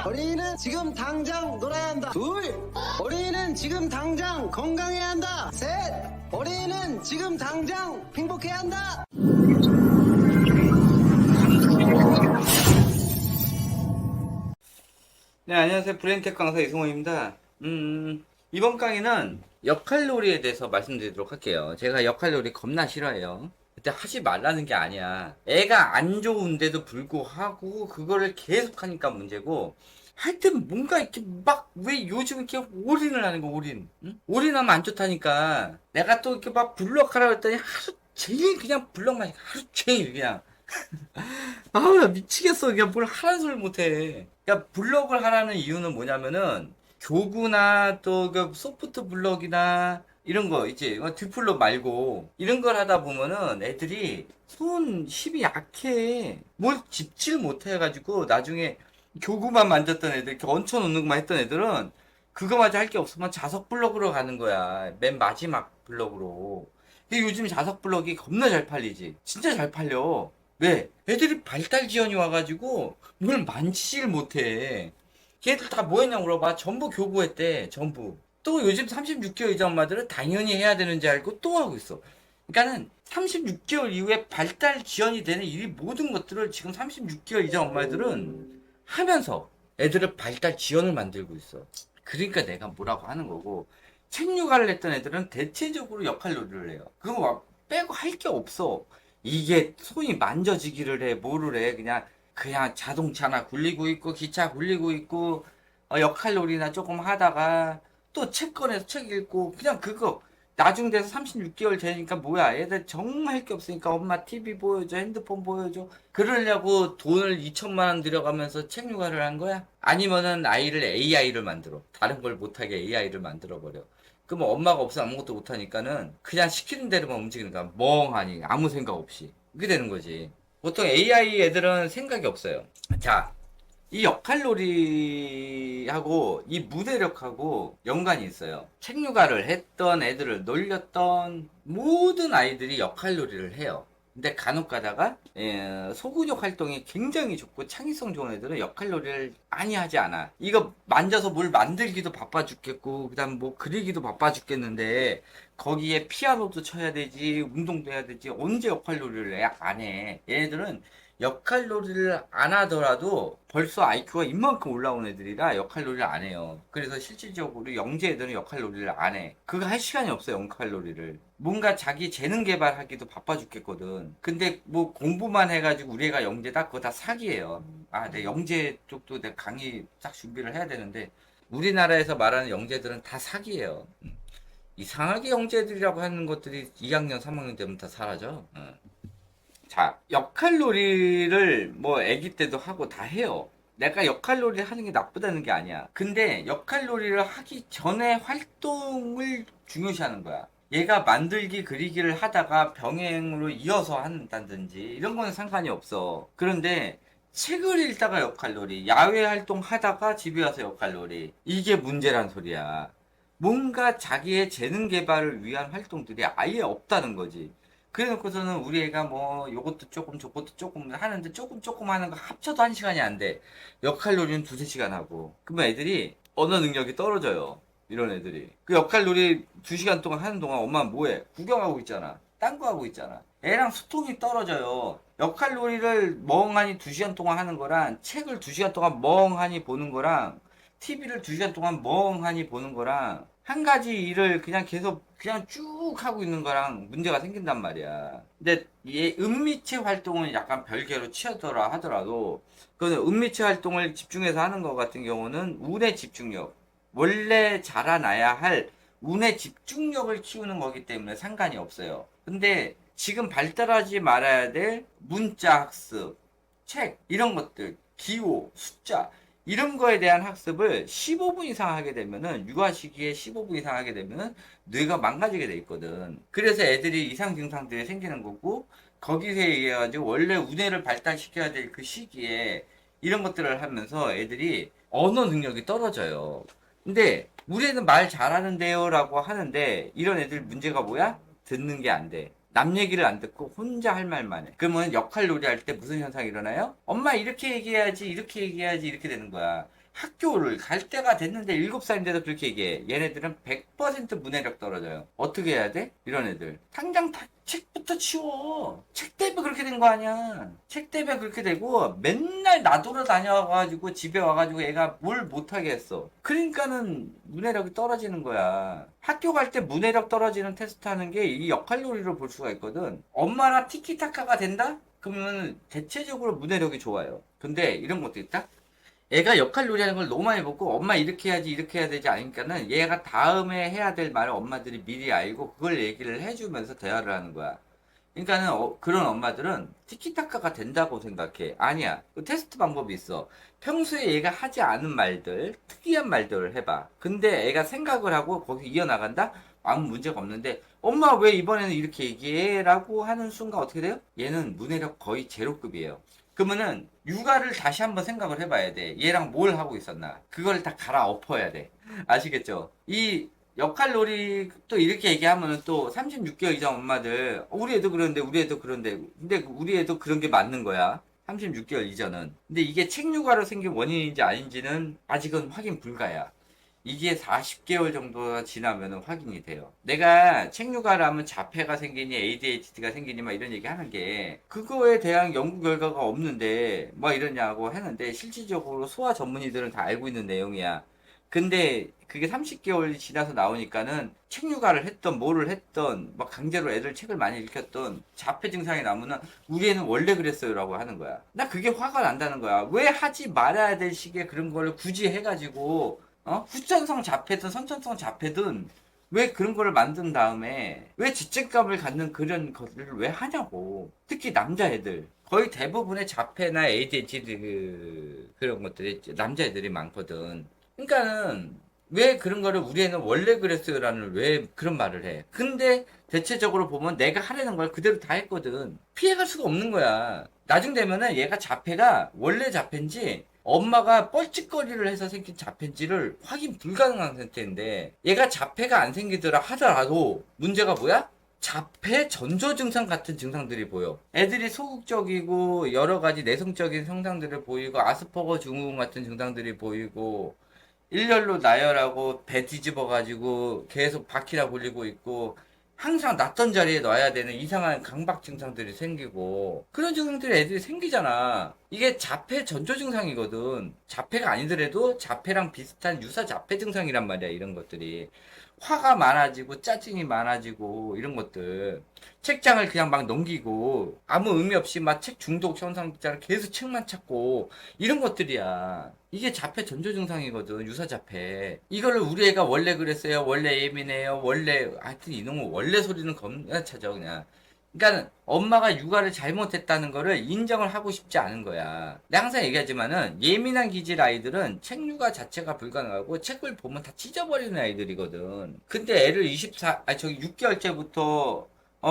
어린이는 지금 당장 놀아야 한다. 둘, 어린이는 지금 당장 건강해야 한다. 셋, 어린이는 지금 당장 행복해야 한다. 네, 안녕하세요. 브레인텍 강사 이승호입니다. 이번 강의는 역할놀이에 대해서 말씀드리도록 할게요. 제가 역할놀이 겁나 싫어해요. 그때 하지 말라는 게 아니야. 애가 안 좋은데도 불구하고 그거를 계속 하니까 문제고, 하여튼 뭔가 이렇게 막 왜 요즘 이렇게 올인을 하는 거, 올인. 응? 올인하면 안 좋다니까. 내가 또 이렇게 막 블럭 하라고 했더니 하루 종일 그냥 블럭만 하루 종일 그냥. 아우, 나 미치겠어. 그냥 뭘 하라는 소리 못해. 그러니까 블럭을 하라는 이유는 뭐냐면은 교구나 또 그 소프트 블럭이나 이런 거 있지. 뒷블럭 말고 이런 걸 하다 보면은 애들이 손 힘이 약해. 뭘 집질 못해가지고 나중에 교구만 만졌던 애들, 이렇게 얹혀놓는 것만 했던 애들은 그거마저 할 게 없으면 자석 블럭으로 가는 거야. 맨 마지막 블럭으로. 근데 요즘 자석 블럭이 겁나 잘 팔리지. 진짜 잘 팔려. 왜? 애들이 발달 지연이 와가지고 뭘 만지질 못해. 걔들 다 뭐 했냐고 물어봐. 전부 교구했대. 전부. 또 요즘 36개월 이상 엄마들은 당연히 해야 되는지 알고 또 하고 있어. 그러니까는 36개월 이후에 발달 지연이 되는 이 모든 것들을 지금 36개월 이상 엄마들은 하면서 애들을 발달 지연을 만들고 있어. 그러니까 내가 뭐라고 하는 거고, 책 육아를 했던 애들은 대체적으로 역할놀이를 해요. 그거 막 빼고 할 게 없어. 이게 손이 만져지기를 해, 뭐를 해. 그냥 자동차나 굴리고 있고, 기차 굴리고 있고, 역할놀이나 조금 하다가, 또 책 꺼내서 책 읽고, 그냥 그거. 나중 돼서 36개월 되니까 뭐야. 애들 정말 할 게 없으니까 엄마 TV 보여줘, 핸드폰 보여줘. 그러려고 돈을 2천만 원 들여가면서 책 육아를 한 거야? 아니면은 아이를 AI를 만들어. 다른 걸 못하게 AI를 만들어버려. 그럼 엄마가 없으면 아무것도 못하니까는 그냥 시키는 대로만 움직이는 거야. 멍하니 아무 생각 없이. 그게 되는 거지. 보통 AI 애들은 생각이 없어요. 자, 이 역할놀이하고 이 무대력하고 연관이 있어요. 책 육아를 했던 애들을 놀렸던 모든 아이들이 역할놀이를 해요. 근데 간혹 가다가 소근육 활동이 굉장히 좋고 창의성 좋은 애들은 역할놀이를 많이 하지 않아. 이거 만져서 뭘 만들기도 바빠 죽겠고 그다음 뭐 그리기도 바빠 죽겠는데 거기에 피아노도 쳐야 되지, 운동도 해야 되지, 언제 역할놀이를 안 해. 얘네들은 역할놀이를 안 하더라도 벌써 IQ가 이만큼 올라온 애들이라 역할놀이를 안 해요. 그래서 실질적으로 영재 애들은 역할놀이를 안 해. 그거 할 시간이 없어요, 역할놀이를. 뭔가 자기 재능 개발하기도 바빠 죽겠거든. 근데 뭐 공부만 해가지고 우리 애가 영재다? 그거 다 사기예요. 아, 내 영재 쪽도 내 강의 딱 준비를 해야 되는데 우리나라에서 말하는 영재들은 다 사기예요. 이상하게 영재들이라고 하는 것들이 2학년, 3학년 되면 다 사라져. 자, 역할놀이를 뭐 아기 때도 하고 다 해요. 내가 역할놀이를 하는 게 나쁘다는 게 아니야. 근데 역할놀이를 하기 전에 활동을 중요시하는 거야. 얘가 만들기 그리기를 하다가 병행으로 이어서 한다든지 이런 거는 상관이 없어. 그런데 책을 읽다가 역할놀이, 야외 활동 하다가 집에 와서 역할놀이, 이게 문제란 소리야. 뭔가 자기의 재능 개발을 위한 활동들이 아예 없다는 거지. 그래 놓고서는 우리 애가 뭐 요것도 조금 저것도 조금 하는데 조금 하는 거 합쳐도 1시간이 안 돼. 역할놀이는 2~3시간 하고. 그러면 애들이 언어 능력이 떨어져요. 이런 애들이. 그 역할놀이 2시간 동안 하는 동안 엄마는 뭐해? 구경하고 있잖아. 딴 거 하고 있잖아. 애랑 소통이 떨어져요. 역할놀이를 멍하니 2시간 동안 하는 거랑 책을 2시간 동안 멍하니 보는 거랑 TV를 2시간 동안 멍하니 보는 거랑 한 가지 일을 그냥 계속 그냥 쭉 하고 있는 거랑 문제가 생긴단 말이야. 근데 얘 은미체 활동은 약간 별개로 치어더라 하더라도 그 은미체 활동을 집중해서 하는 것 같은 경우는 운의 집중력, 원래 자라나야 할 운의 집중력을 키우는 거기 때문에 상관이 없어요. 근데 지금 발달하지 말아야 될 문자 학습, 책 이런 것들, 기호, 숫자 이런 거에 대한 학습을 15분 이상 하게 되면은 육아 시기에 15분 이상 하게 되면은 뇌가 망가지게 돼 있거든. 그래서 애들이 이상 증상들이 생기는 거고 거기서 의해 가지고 원래 우뇌를 발달시켜야 될 그 시기에 이런 것들을 하면서 애들이 언어 능력이 떨어져요. 근데 우리 애는 말 잘하는데요 라고 하는데 이런 애들 문제가 뭐야? 듣는 게 안 돼. 남 얘기를 안 듣고 혼자 할 말만 해. 그러면 역할놀이 할 때 무슨 현상이 일어나요? 엄마 이렇게 얘기해야지, 이렇게 얘기해야지, 이렇게 되는 거야. 학교를 갈 때가 됐는데 7살인데도 그렇게 얘기해. 얘네들은 100% 문해력 떨어져요. 어떻게 해야 돼? 이런 애들. 당장 책부터 치워. 책 때문에 그렇게 된 거 아니야. 책 때문에 그렇게 되고 맨날 나돌아 다녀가지고 집에 와가지고 애가 뭘 못하게 했어. 그러니까는 문해력이 떨어지는 거야. 학교 갈 때 문해력 떨어지는 테스트 하는 게 이 역할놀이로 볼 수가 있거든. 엄마랑 티키타카가 된다? 그러면 대체적으로 문해력이 좋아요. 근데 이런 것도 있다? 애가 역할놀이 하는 걸 너무 많이 보고 엄마 이렇게 해야지 이렇게 해야 되지 않으니까는 얘가 다음에 해야 될 말을 엄마들이 미리 알고 그걸 얘기를 해주면서 대화를 하는 거야. 그러니까는 그런 엄마들은 티키타카가 된다고 생각해. 아니야. 그 테스트 방법이 있어. 평소에 얘가 하지 않은 말들, 특이한 말들을 해봐. 근데 애가 생각을 하고 거기 이어나간다? 아무 문제가 없는데 엄마 왜 이번에는 이렇게 얘기해? 라고 하는 순간 어떻게 돼요? 얘는 문해력 거의 제로급이에요. 그러면은 육아를 다시 한번 생각을 해봐야 돼. 얘랑 뭘 하고 있었나? 그걸 다 갈아엎어야 돼. 아시겠죠? 이 역할놀이 또 이렇게 얘기하면은 또 36개월 이상 엄마들 우리 애도 그런데 우리 애도 그런데 근데 우리 애도 그런 게 맞는 거야. 36개월 이전은. 근데 이게 책육아로 생긴 원인인지 아닌지는 아직은 확인 불가야. 이게 40개월 정도 지나면 확인이 돼요. 내가 책육아를 하면 자폐가 생기니 ADHD가 생기니 막 이런 얘기 하는 게 그거에 대한 연구 결과가 없는데 뭐 이러냐고 했는데 실질적으로 소아 전문의들은 다 알고 있는 내용이야. 근데 그게 30개월이 지나서 나오니까는 책육아를 했던 뭐를 했던 막 강제로 애들 책을 많이 읽혔던 자폐 증상이 나오면은 우리 애는 원래 그랬어요라고 하는 거야. 나 그게 화가 난다는 거야. 왜 하지 말아야 될 시기에 그런 걸 굳이 해가지고 후천성 자폐든 선천성 자폐든 왜 그런 거를 만든 다음에 왜 죄책감을 갖는 그런 것들을 왜 하냐고. 특히 남자애들. 거의 대부분의 자폐나 ADHD 그런 것들이 남자애들이 많거든. 그러니까는 왜 그런 거를 우리 애는 원래 그랬어요라는 왜 그런 말을 해. 근데 대체적으로 보면 내가 하려는 걸 그대로 다 했거든. 피해갈 수가 없는 거야. 나중 되면은 얘가 자폐가 원래 자폐인지 엄마가 뻘짓거리를 해서 생긴 자폐인지를 확인 불가능한 상태인데 얘가 자폐가 안 생기더라 하더라도 문제가 뭐야? 자폐 전조 증상 같은 증상들이 보여. 애들이 소극적이고 여러 가지 내성적인 성상들을 보이고 아스퍼거 증후군 같은 증상들이 보이고 일렬로 나열하고 배 뒤집어가지고 계속 바퀴나 굴리고 있고 항상 놨던 자리에 놔야 되는 이상한 강박 증상들이 생기고 그런 증상들이 애들이 생기잖아. 이게 자폐 전조 증상이거든. 자폐가 아니더라도 자폐랑 비슷한 유사 자폐 증상이란 말이야. 이런 것들이 화가 많아지고 짜증이 많아지고 이런 것들 책장을 그냥 막 넘기고 아무 의미 없이 막 책 중독 현상자를 계속 책만 찾고 이런 것들이야. 이게 자폐 전조 증상이거든. 유사 자폐. 이거를 우리 애가 원래 그랬어요. 원래 예민해요. 원래 하여튼 이놈의 원래 소리는 겁나 찾아 그냥. 그러니까 엄마가 육아를 잘못했다는 거를 인정을 하고 싶지 않은 거야. 내가 항상 얘기하지만은 예민한 기질 아이들은 책 육아 자체가 불가능하고 책을 보면 다 찢어버리는 아이들이거든. 근데 애를 6개월째부터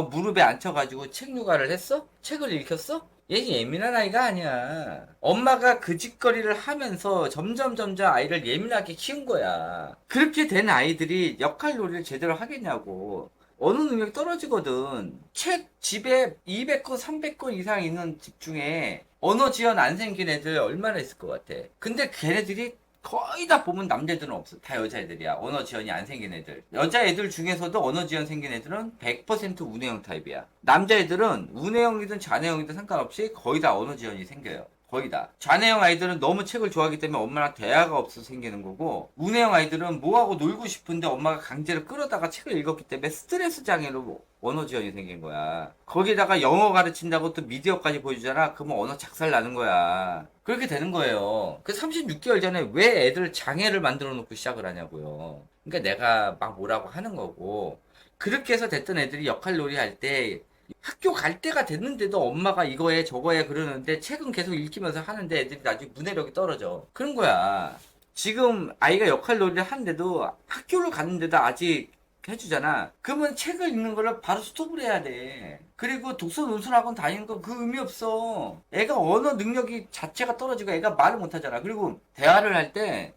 무릎에 앉혀가지고 책 육아를 했어? 책을 읽혔어? 얘 예민한 아이가 아니야. 엄마가 그 짓거리를 하면서 점점 아이를 예민하게 키운 거야. 그렇게 된 아이들이 역할놀이를 제대로 하겠냐고. 어느 능력이 떨어지거든. 책 집에 200권, 300권 이상 있는 집 중에 언어 지연 안 생긴 애들 얼마나 있을 것 같아. 근데 걔네들이 거의 다 보면 남자애들은 없어. 다 여자애들이야. 언어 지연이 안 생긴 애들. 여자애들 중에서도 언어 지연 생긴 애들은 100% 운해형 타입이야. 남자애들은 운해형이든 좌뇌형이든 상관없이 거의 다 언어 지연이 생겨요. 거의 다. 좌뇌형 아이들은 너무 책을 좋아하기 때문에 엄마랑 대화가 없어서 생기는 거고 우뇌형 아이들은 뭐하고 놀고 싶은데 엄마가 강제로 끌어다가 책을 읽었기 때문에 스트레스 장애로 언어 지연이 생긴 거야. 거기다가 영어 가르친다고 또 미디어까지 보여주잖아. 그러면 언어 작살 나는 거야. 그렇게 되는 거예요. 그 36개월 전에 왜 애들 장애를 만들어 놓고 시작을 하냐고요. 그러니까 내가 막 뭐라고 하는 거고 그렇게 해서 됐던 애들이 역할놀이 할 때 학교 갈 때가 됐는데도 엄마가 이거에 저거에 그러는데 책은 계속 읽히면서 하는데 애들이 나중에 문해력이 떨어져. 그런 거야. 지금 아이가 역할놀이를 하는데도 학교를 갔는데도 아직 해주잖아. 그러면 책을 읽는 거를 바로 스톱을 해야 돼. 그리고 독서 논술학원 다니는 거 그 의미 없어. 애가 언어 능력이 자체가 떨어지고 애가 말을 못 하잖아. 그리고 대화를 할 때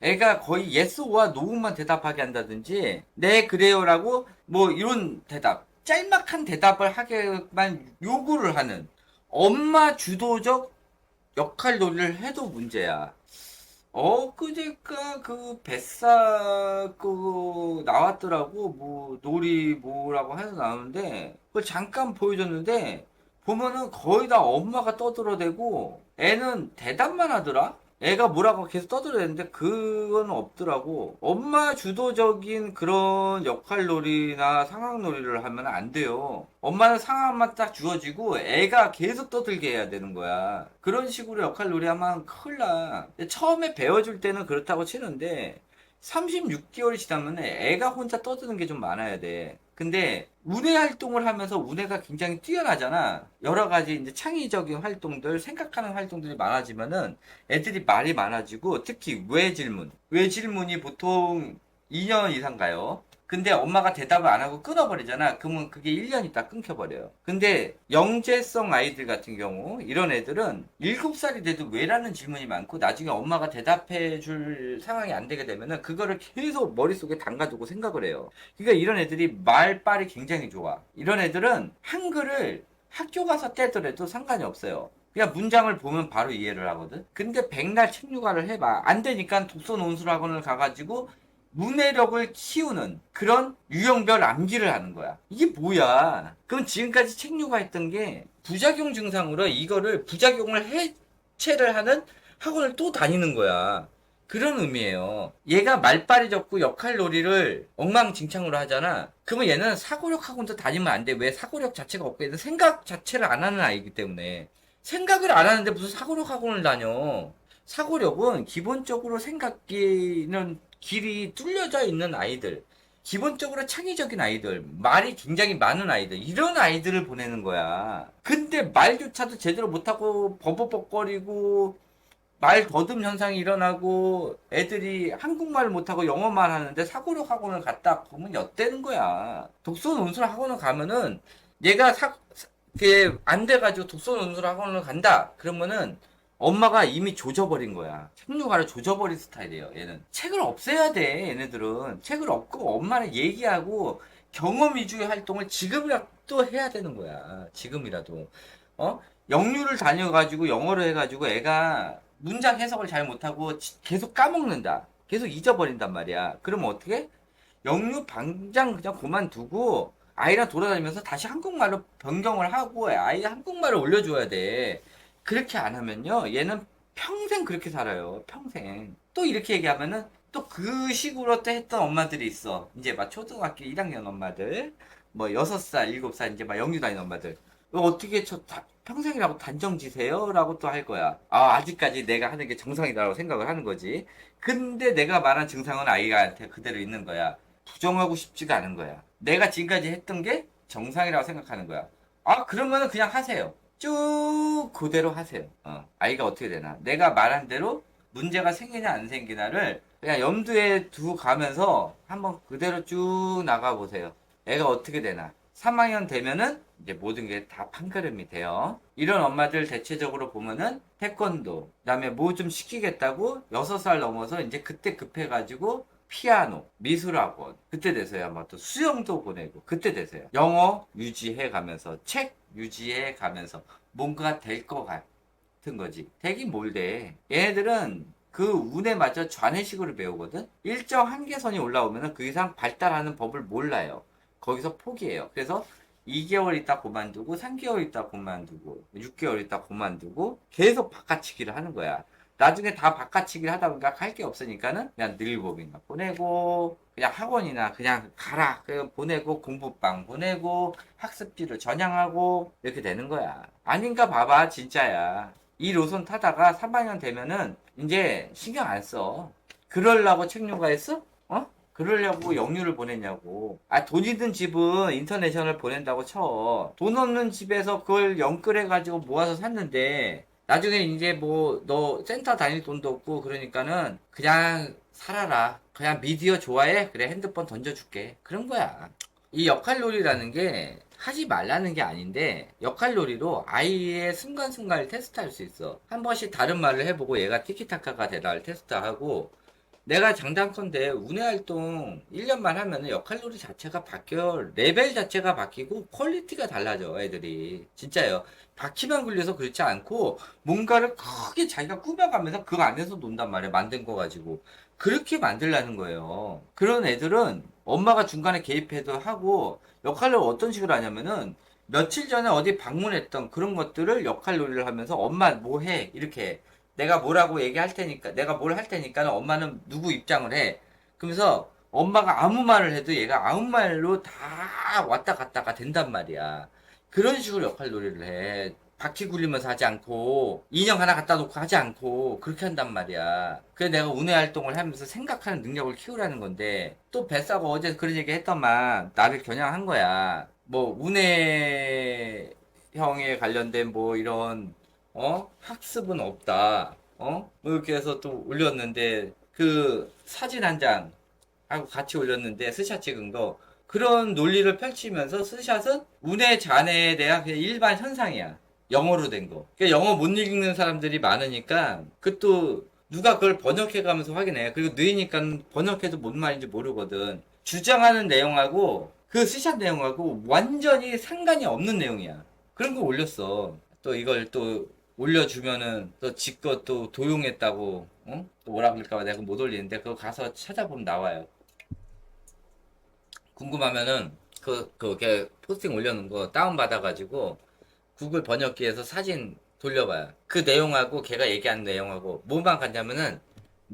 애가 거의 예스와 노우만 대답하게 한다든지 네 그래요라고 뭐 이런 대답 짤막한 대답을 하게만 요구를 하는 엄마 주도적 역할놀이를 해도 문제야. 엊그제가 그 뱃사 그 나왔더라고. 뭐 놀이 뭐라고 해서 나오는데 그걸 잠깐 보여줬는데 보면은 거의 다 엄마가 떠들어대고 애는 대답만 하더라. 애가 뭐라고 계속 떠들어대는데 그건 없더라고. 엄마 주도적인 그런 역할놀이나 상황놀이를 하면 안 돼요. 엄마는 상황만 딱 주어지고 애가 계속 떠들게 해야 되는 거야. 그런 식으로 역할놀이 하면 큰일 나. 처음에 배워줄 때는 그렇다고 치는데 36개월이 지나면 애가 혼자 떠드는 게 좀 많아야 돼. 근데 운해 활동을 하면서 운해가 굉장히 뛰어나잖아. 여러 가지 이제 창의적인 활동들, 생각하는 활동들이 많아지면은 애들이 말이 많아지고 특히 왜 질문. 왜 질문이 보통 2년 이상 가요. 근데 엄마가 대답을 안 하고 끊어버리잖아. 그러면 그게 1년 있다 끊겨버려요. 근데 영재성 아이들 같은 경우 이런 애들은 7살이 돼도 왜라는 질문이 많고 나중에 엄마가 대답해 줄 상황이 안 되게 되면은 그거를 계속 머릿속에 담가두고 생각을 해요. 그러니까 이런 애들이 말빨이 굉장히 좋아. 이런 애들은 한글을 학교 가서 떼더라도 상관이 없어요. 그냥 문장을 보면 바로 이해를 하거든. 근데 백날 책류가를 해봐. 안 되니까 독서 논술학원을 가가지고 문해력을 키우는 그런 유형별 암기를 하는 거야. 이게 뭐야? 그럼 지금까지 책류가 했던 게 부작용 증상으로 이거를 부작용을 해체를 하는 학원을 또 다니는 거야. 그런 의미예요. 얘가 말빨이 적고 역할놀이를 엉망진창으로 하잖아. 그러면 얘는 사고력 학원도 다니면 안 돼. 왜? 사고력 자체가 없고 얘는 생각 자체를 안 하는 아이기 때문에. 생각을 안 하는데 무슨 사고력 학원을 다녀. 사고력은 기본적으로 생각기는 길이 뚫려져 있는 아이들, 기본적으로 창의적인 아이들, 말이 굉장히 많은 아이들, 이런 아이들을 보내는 거야. 근데 말조차도 제대로 못하고 버벅버벅거리고 말 더듬 현상이 일어나고 애들이 한국말을 못하고 영어만 하는데 사고력 학원을 갔다 보면 엿되는 거야. 독서 논술 학원을 가면은 얘가 이게 안 돼가지고 독서 논술 학원을 간다 그러면은 엄마가 이미 조져버린 거야. 책류가를 조져버린 스타일이에요. 얘는 책을 없애야 돼. 얘네들은 책을 없고 엄마는 얘기하고 경험 위주의 활동을 지금이라도 해야 되는 거야. 지금이라도 영유를 다녀가지고 영어를 해가지고 애가 문장 해석을 잘 못하고 계속 까먹는다. 계속 잊어버린단 말이야. 그러면 어떻게? 영유 당장 그냥 그만두고 아이랑 돌아다니면서 다시 한국말로 변경을 하고 아이 한국말을 올려줘야 돼. 그렇게 안 하면요, 얘는 평생 그렇게 살아요. 평생. 또 이렇게 얘기하면은 또 그 식으로 또 했던 엄마들이 있어. 이제 막 초등학교 1학년 엄마들, 뭐 6살, 7살 이제 막 영유 다니는 엄마들. 왜 어떻게 평생이라고 단정지세요? 라고 또 할 거야. 아직까지 내가 하는 게 정상이다라고 생각을 하는 거지. 근데 내가 말한 증상은 아이한테 그대로 있는 거야. 부정하고 싶지가 않은 거야. 내가 지금까지 했던 게 정상이라고 생각하는 거야. 그러면은 그냥 하세요. 쭉 그대로 하세요. 아이가 어떻게 되나. 내가 말한 대로 문제가 생기냐 안 생기냐를 그냥 염두에 두고 가면서 한번 그대로 쭉 나가보세요. 애가 어떻게 되나. 3학년 되면은 이제 모든 게 다 판가름이 돼요. 이런 엄마들 대체적으로 보면은 태권도, 그 다음에 뭐 좀 시키겠다고 6살 넘어서 이제 그때 급해가지고 피아노, 미술학원, 그때 돼서야 뭐 또 수영도 보내고, 그때 돼서야 영어 유지해 가면서, 책 유지해 가면서 뭔가 될 것 같은 거지. 되긴 뭘 돼. 얘네들은 그 운에 맞춰 좌뇌식으로 배우거든. 일정 한계선이 올라오면은 그 이상 발달하는 법을 몰라요. 거기서 포기해요. 그래서 2개월 있다 그만두고 3개월 있다 그만두고 6개월 있다 그만두고 계속 바꿔치기를 하는 거야. 나중에 다 바꿔치기를 하다 보니까 할 게 없으니까는 그냥 늘보기나 보내고 그냥 학원이나 그냥 가라 그냥 보내고 공부방 보내고 학습지를 전향하고 이렇게 되는 거야. 아닌가 봐봐. 진짜야. 이 노선 타다가 3학년 되면은 이제 신경 안 써. 그러려고 책류가 했어? 그러려고 영유를 보냈냐고. 돈 있는 집은 인터내셔널 보낸다고 쳐. 돈 없는 집에서 그걸 연끌해가지고 모아서 샀는데 나중에 이제 뭐 너 센터 다닐 돈도 없고 그러니까는 그냥 살아라. 그냥 미디어 좋아해? 그래 핸드폰 던져줄게. 그런 거야. 이 역할놀이라는 게 하지 말라는 게 아닌데 역할놀이로 아이의 순간순간을 테스트할 수 있어. 한 번씩 다른 말을 해보고 얘가 티키타카가 되나를 테스트하고 내가 장담컨대 운회 활동 1년만 하면은 역할놀이 자체가 바뀌어. 레벨 자체가 바뀌고 퀄리티가 달라져, 애들이. 진짜요. 바퀴만 굴려서 그렇지 않고 뭔가를 크게 자기가 꾸며가면서 그 안에서 논단 말이야. 만든 거 가지고. 그렇게 만들라는 거예요. 그런 애들은 엄마가 중간에 개입해도 하고 역할을 어떤 식으로 하냐면은 며칠 전에 어디 방문했던 그런 것들을 역할놀이를 하면서 엄마 뭐 해? 이렇게 내가 뭐라고 얘기할 테니까 내가 뭘 할 테니까 엄마는 누구 입장을 해. 그러면서 엄마가 아무 말을 해도 얘가 아무 말로 다 왔다 갔다가 된단 말이야. 그런 식으로 역할놀이를 해. 바퀴 굴리면서 하지 않고 인형 하나 갖다 놓고 하지 않고 그렇게 한단 말이야. 그래서 내가 운회 활동을 하면서 생각하는 능력을 키우라는 건데 또 뱃싸고 어제 그런 얘기 했더만 나를 겨냥한 거야. 뭐 운해 형에 관련된 뭐 이런 학습은 없다. 뭐 이렇게 해서 또 올렸는데 그 사진 한 장 하고 같이 올렸는데 스샷 찍은 거 그런 논리를 펼치면서 스샷은 운해 잔해에 대한 그냥 일반 현상이야. 영어로 된 거. 그러니까 영어 못 읽는 사람들이 많으니까 그 또 누가 그걸 번역해 가면서 확인해. 그리고 느리니까 번역해도 뭔 말인지 모르거든. 주장하는 내용하고 그 스샷 내용하고 완전히 상관이 없는 내용이야. 그런 거 올렸어. 또 이걸 또 올려주면은 또 지껏 또 도용했다고 또 뭐라 그럴까봐 내가 못 올리는데 그거 가서 찾아보면 나와요. 궁금하면은 그게 포스팅 올려놓은 거 다운받아가지고 구글 번역기에서 사진 돌려봐요. 그 내용하고 걔가 얘기하는 내용하고 뭐만 같냐면은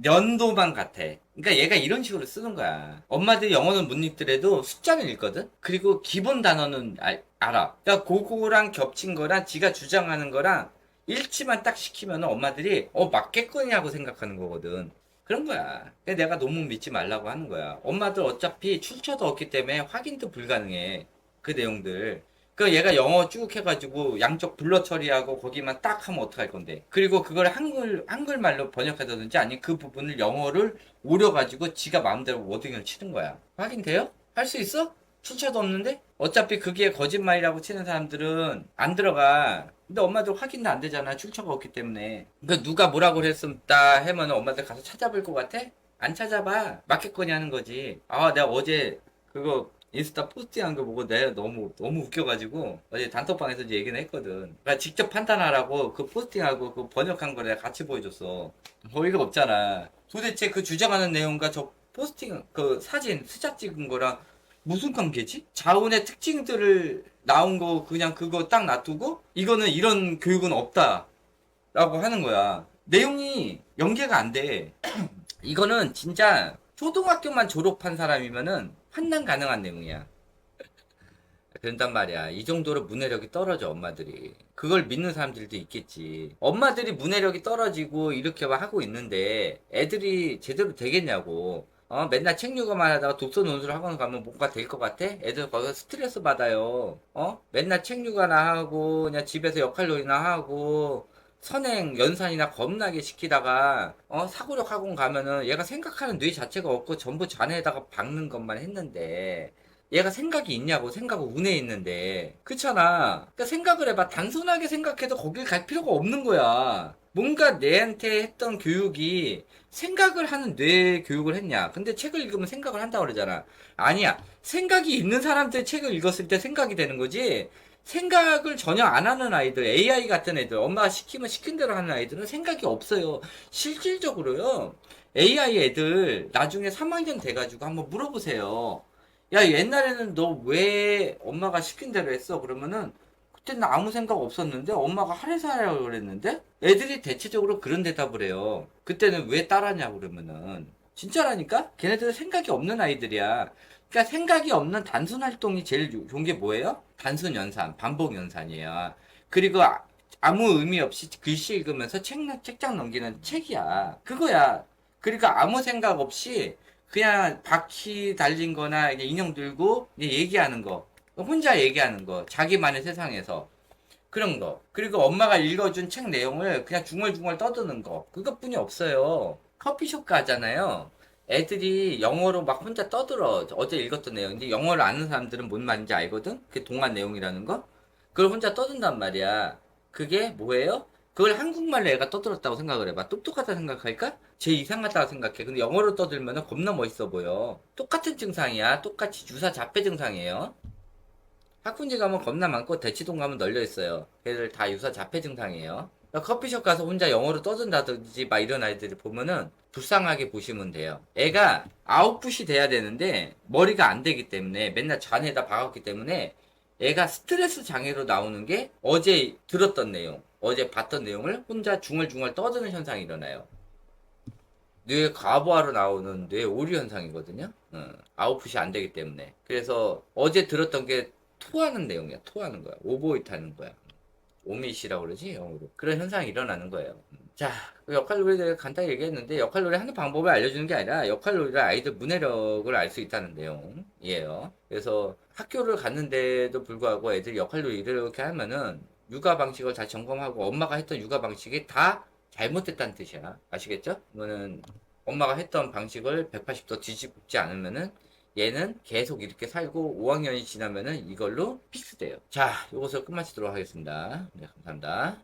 연도만 같아. 그러니까 얘가 이런 식으로 쓰는 거야. 엄마들이 영어는 못 읽더라도 숫자는 읽거든? 그리고 기본 단어는 알아. 그러니까 그거랑 겹친 거랑 지가 주장하는 거랑 일치만 딱 시키면 엄마들이 맞겠거냐고 생각하는 거거든. 그런 거야. 근데 내가 너무 믿지 말라고 하는 거야. 엄마들 어차피 출처도 없기 때문에 확인도 불가능해. 그 내용들. 그 얘가 영어 쭉 해가지고 양쪽 블러 처리하고 거기만 딱 하면 어떡할 건데. 그리고 그걸 한글말로 번역하다든지 아니면 그 부분을 영어를 오려가지고 지가 마음대로 워딩을 치는 거야. 확인돼요? 할 수 있어? 출처도 없는데? 어차피 그게 거짓말이라고 치는 사람들은 안 들어가. 근데 엄마들 확인도 안 되잖아. 출처가 없기 때문에. 그러니까 누가 뭐라고 그랬었다 하면 엄마들 가서 찾아볼 것 같아? 안 찾아봐. 맞겠거니 하는 거지. 아, 내가 어제 그거 인스타 포스팅한 거 보고 내가 너무 웃겨가지고 어제 단톡방에서 이제 얘기는 했거든. 그러니까 직접 판단하라고 그 포스팅하고 그 번역한 거 내가 같이 보여줬어. 어이가 없잖아. 도대체 그 주장하는 내용과 저 포스팅 그 사진 스샷 찍은 거랑 무슨 관계지? 자운의 특징들을 나온 거 그냥 그거 딱 놔두고 이거는 이런 교육은 없다 라고 하는 거야. 내용이 연계가 안 돼. 이거는 진짜 초등학교만 졸업한 사람이면은 판단 가능한 내용이야. 그런단 말이야. 이 정도로 문해력이 떨어져, 엄마들이. 그걸 믿는 사람들도 있겠지. 엄마들이 문해력이 떨어지고 이렇게 하고 있는데 애들이 제대로 되겠냐고. 맨날 책 읽어만 하다가 독서 논술 학원 가면 뭔가 될 것 같아? 애들 거기서 스트레스 받아요. 맨날 책 읽어나 하고 그냥 집에서 역할놀이나 하고 선행, 연산이나 겁나게 시키다가 사고력 학원 가면은 얘가 생각하는 뇌 자체가 없고 전부 잔해에다가 박는 것만 했는데 얘가 생각이 있냐고. 생각은 운에 있는데 그렇잖아. 그러니까 생각을 해봐. 단순하게 생각해도 거길 갈 필요가 없는 거야. 뭔가 내한테 했던 교육이 생각을 하는 뇌 교육을 했냐. 근데 책을 읽으면 생각을 한다고 그러잖아. 아니야. 생각이 있는 사람들 책을 읽었을 때 생각이 되는 거지. 생각을 전혀 안 하는 아이들, AI 같은 애들, 엄마가 시키면 시킨 대로 하는 아이들은 생각이 없어요. 실질적으로요. AI 애들 나중에 3학년 돼가지고 한번 물어보세요. 야, 옛날에는 너 왜 엄마가 시킨 대로 했어? 그러면은 그때는 아무 생각 없었는데 엄마가 하래서 하라고 그랬는데 애들이 대체적으로 그런 대답을 해요. 그때는 왜 따라냐고 그러면은 진짜라니까? 걔네들은 생각이 없는 아이들이야. 그러니까 생각이 없는 단순 활동이 제일 좋은 게 뭐예요? 단순 연산, 반복 연산이에요. 그리고 아무 의미 없이 글씨 읽으면서 책장 넘기는 책이야. 그거야. 그리고 아무 생각 없이 그냥 바퀴 달린 거나 인형 들고 얘기하는 거. 혼자 얘기하는 거. 자기만의 세상에서. 그런 거. 그리고 엄마가 읽어준 책 내용을 그냥 중얼중얼 떠드는 거. 그것뿐이 없어요. 커피숍 가잖아요. 애들이 영어로 막 혼자 떠들어. 어제 읽었던 내용인데 영어를 아는 사람들은 뭔 말인지 알거든? 그게 동화 내용이라는 거? 그걸 혼자 떠든단 말이야. 그게 뭐예요? 그걸 한국말로 애가 떠들었다고 생각을 해봐. 똑똑하다 생각할까? 쟤 이상하다고 생각해. 근데 영어로 떠들면 겁나 멋있어 보여. 똑같은 증상이야. 똑같이 유사 자폐 증상이에요. 학군지 가면 겁나 많고 대치동 가면 널려 있어요. 걔들 다 유사 자폐 증상이에요. 커피숍 가서 혼자 영어로 떠든다든지 막 이런 아이들을 보면은 불쌍하게 보시면 돼요. 애가 아웃풋이 돼야 되는데 머리가 안 되기 때문에 맨날 잔에다 박았기 때문에 애가 스트레스 장애로 나오는 게 어제 들었던 내용, 어제 봤던 내용을 혼자 중얼중얼 떠드는 현상이 일어나요. 뇌 과부하로 나오는 뇌 오류 현상이거든요. 아웃풋이 안 되기 때문에. 그래서 어제 들었던 게 토하는 내용이야. 토하는 거야. 오버이트 하는 거야. 오밋이라고 그러지 영어로. 그런 현상이 일어나는 거예요. 자, 그 역할놀이를 간단히 얘기했는데 역할놀이 하는 방법을 알려주는 게 아니라 역할놀이를 아이들 문해력을 알 수 있다는 내용이에요. 그래서 학교를 갔는데도 불구하고 애들이 역할놀이 이렇게 하면은 육아 방식을 다 점검하고 엄마가 했던 육아 방식이 다 잘못됐다는 뜻이야. 아시겠죠? 이거는 엄마가 했던 방식을 180도 뒤집지 않으면은 얘는 계속 이렇게 살고 5학년이 지나면은 이걸로 픽스돼요. 자, 이것을 끝마치도록 하겠습니다. 네, 감사합니다.